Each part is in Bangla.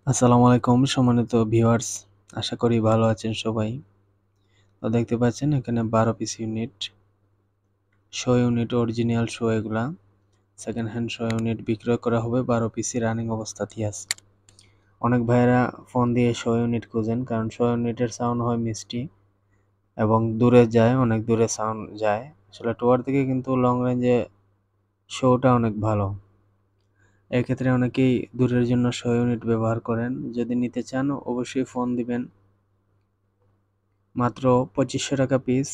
আসসালামু আলাইকুম সম্মানিত ভিউয়ার্স, আশা করি ভালো আছেন সবাই। তো দেখতে পাচ্ছেন এখানে 12 piece unit, show unit original show এগুলা সেকেন্ড হ্যান্ড শো ইউনিট বিক্রয় করা হবে 12 পিসি রানিং অবস্থাতেই আছে। অনেক ভাইয়েরা ফোন দিয়ে শো ইউনিট খুঁজেন, কারণ শো ইউনিটের সাউন্ড হয় মিষ্টি এবং দূরে যায়, অনেক দূরে সাউন্ড যায়। আসলে টুয়ার থেকে কিন্তু লং রেঞ্জে শোটা অনেক ভালো। এক্ষেত্রে অনেকেই দূরের জন্য শো ইউনিট ব্যবহার করেন। যদি নিতে চান অবশ্যই ফোন দিবেন। মাত্র 2500 টাকা পিস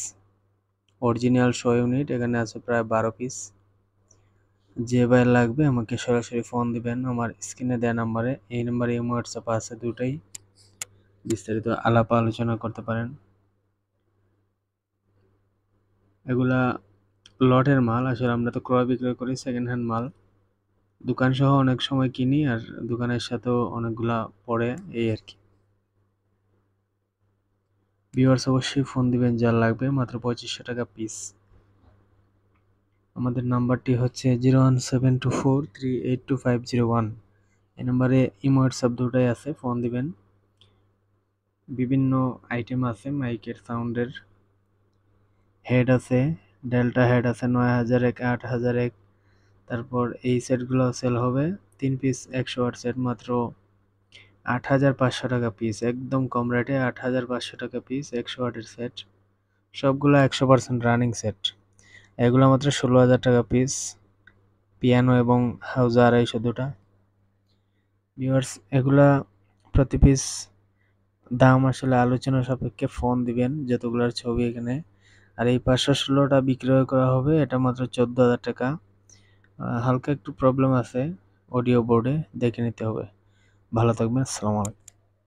অরিজিনাল শো ইউনিট, এখানে আছে প্রায় 12 পিস। যে ভাইয়ের লাগবে আমাকে সরাসরি ফোন দিবেন আমার স্ক্রিনে দেওয়া নাম্বারে। এই নাম্বারে ইমো হোয়াটসঅ্যাপ আছে দুটাই, বিস্তারিত আলাপ আলোচনা করতে পারেন। এগুলা লটের মাল, আসলে আমরা তো ক্রয় বিক্রয় করি সেকেন্ড হ্যান্ড মাল। দোকান সহ অনেক সময় কিনি আর দোকানের সাথেও অনেকগুলা পড়ে, এই আর কি। ভিউয়ার্স অবশ্যই ফোন দিবেন যার লাগবে, মাত্র 2500 টাকা পিস। আমাদের নাম্বারটি হচ্ছে 01724382501। এই নাম্বারে ইমো হোয়াটসঅ্যাপ দুটাই আছে, ফোন দিবেন। বিভিন্ন আইটেম আছে মাইকের সাউন্ডের, হেড আছে, ডেল্টা হেড আছে 9001 8001। তারপর এই সেটগুলো সেল হবে 3 পিস 100 ওয়াট সেট, মাত্র 8500 টাকা পিস, একদম কম রেটে 8500 টাকা পিস 100 ওয়াটের সেট। সবগুলো 100% রানিং সেট। এগুলো মাত্র 16000 টাকা পিস। পিয়ানো এবং হাউজা 250 দুটা। ভিউয়ার্স এগুলা প্রতি পিস দাম আসলে আলোচনা সাপেক্ষে ফোন দিবেন, যতগুলার ছবি এখানে। আর এই 516টা বিক্রয় করা হবে, এটা মাত্র 14000 টাকা। হালকা একটু প্রবলেম আছে অডিও বোর্ডে, দেখে নিতে হবে। ভালো থাকবেন, আসসালামু আলাইকুম।